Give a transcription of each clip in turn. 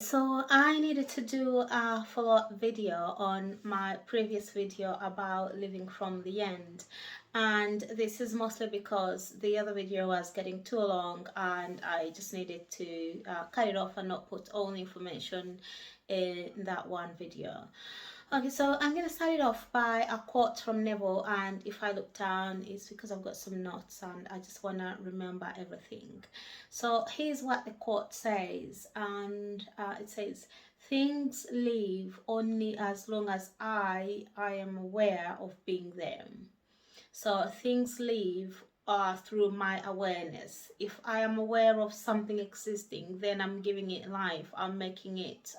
So I needed to do a follow-up video on my previous video about living from the end, and this is mostly because the other video was getting too long and I just needed to cut it off and not put all the information in that one video. Okay, so I'm going to start it off by a quote from Neville, and if I look down, it's because I've got some notes and I just want to remember everything. So here's what the quote says, and it says, "Things live only as long as I am aware of being them." So things live through my awareness. If I am aware of something existing, then I'm giving it life. I'm making it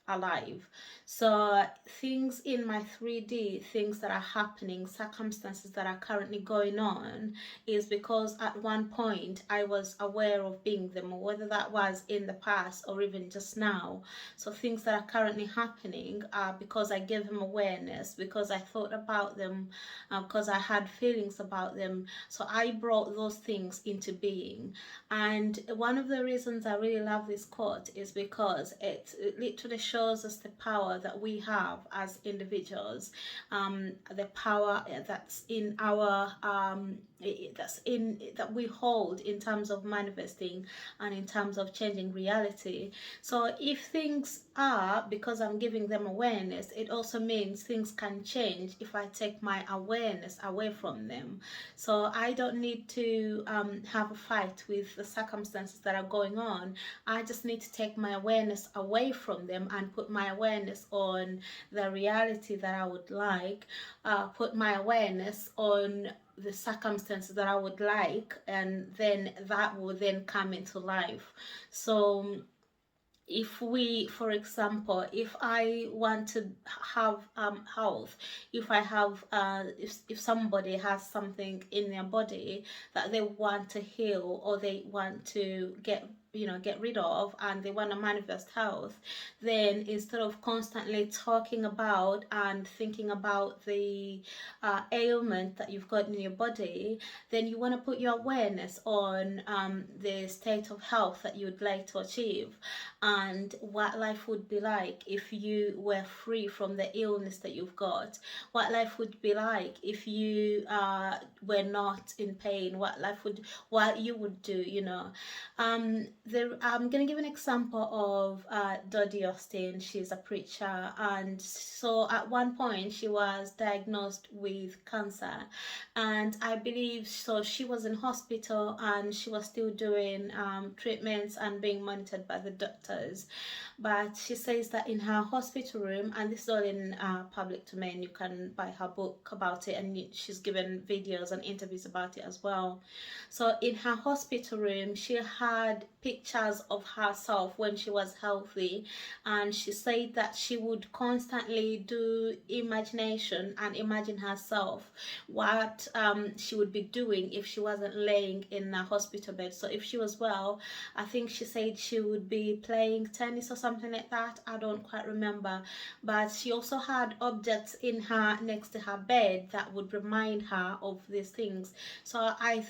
alive. So things in my 3D, things that are happening, circumstances that are currently going on, is because at one point I was aware of being them, or whether that was in the past or even just now. So things that are currently happening are because I gave them awareness, because I thought about them, because I had feelings about them. So I brought those things into being. And one of the reasons I really love this quote is because it literally shows us the power that we have as individuals, the power that's in our that we hold in terms of manifesting and in terms of changing reality. So if things are because I'm giving them awareness, it also means things can change if I take my awareness away from them. So I don't need to have a fight with the circumstances that are going on. I just need to take my awareness away from them and put my awareness on the reality that I would like, put my awareness on the circumstances that I would like, and then that will then come into life. So if we, for example, if I want to have health, if I have if somebody has something in their body that they want to heal, or they want to get rid of, and they want to manifest health, then instead of constantly talking about and thinking about the ailment that you've got in your body, then you want to put your awareness on the state of health that you would like to achieve, and what life would be like if you were free from the illness that you've got, what life would be like if you were not in pain, what you would do, I'm gonna give an example of Dottie Austin. She's a preacher, and so at one point she was diagnosed with cancer, and I believe so she was in hospital and she was still doing treatments and being monitored by the doctors. But she says that in her hospital room, and this is all in public domain, you can buy her book about it, and she's given videos and interviews about it as well. So in her hospital room, she had pictures of herself when she was healthy, and she said that she would constantly do imagination and imagine herself what she would be doing if she wasn't laying in a hospital bed. So if she was well, I think she said she would be playing tennis or something like that. I don't quite remember. But she also had objects in her next to her bed that would remind her of these things. So I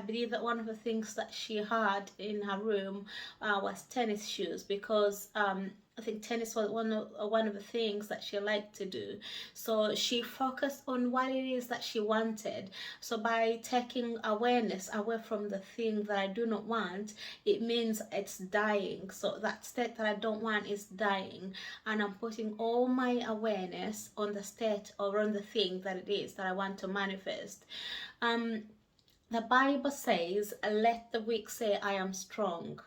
believe that one of the things that she had in her room was tennis shoes, because I think tennis was one of the things that she liked to do. So she focused on what it is that she wanted. So by taking awareness away from the thing that I do not want, it means it's dying. So that state that I don't want is dying, and I'm putting all my awareness on the state or on the thing that it is that I want to manifest. The Bible says, "Let the weak say I am strong."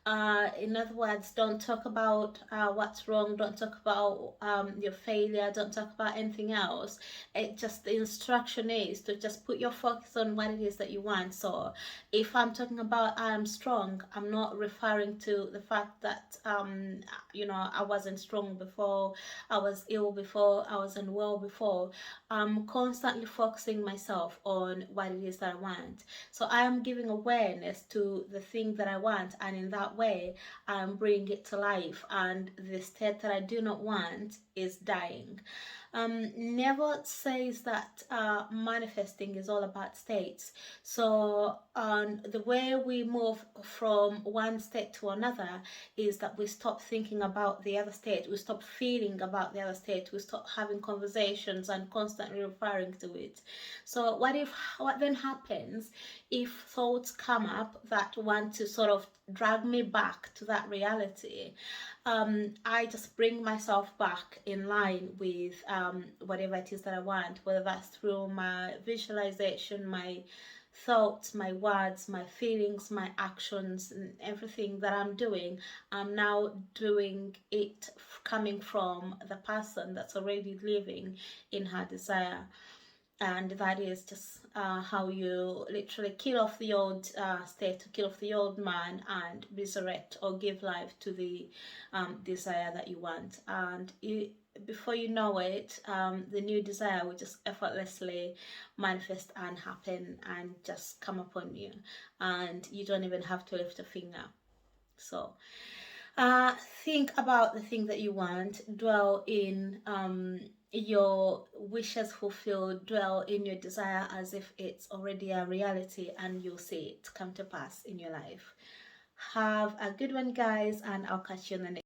In other words, don't talk about what's wrong, don't talk about your failure, don't talk about anything else. The instruction is to just put your focus on what it is that you want. So if I'm talking about I am strong, I'm not referring to the fact that I wasn't strong before, I was ill before, I was unwell before. I'm constantly focusing myself on what it is that I want. So I am giving awareness to the thing that I want, and in that that way and bring it to life, and the state that I do not want is dying. Never says that manifesting is all about states. So the way we move from one state to another is that we stop thinking about the other state, we stop feeling about the other state, we stop having conversations and constantly referring to it. So what then happens if thoughts come up that want to sort of drag me back to that reality? I just bring myself back in line with whatever it is that I want, whether that's through my visualization, my thoughts, my words, my feelings, my actions, and everything that I'm doing. I'm now doing it coming from the person that's already living in her desire. And that is just how you literally kill off the old state, to kill off the old man, and resurrect or give life to the desire that you want. And before you know it, the new desire will just effortlessly manifest and happen and just come upon you, and you don't even have to lift a finger. So think about the thing that you want, dwell in your wishes fulfilled, dwell in your desire as if it's already a reality, and you'll see it come to pass in your life. Have a good one, guys, and I'll catch you in the next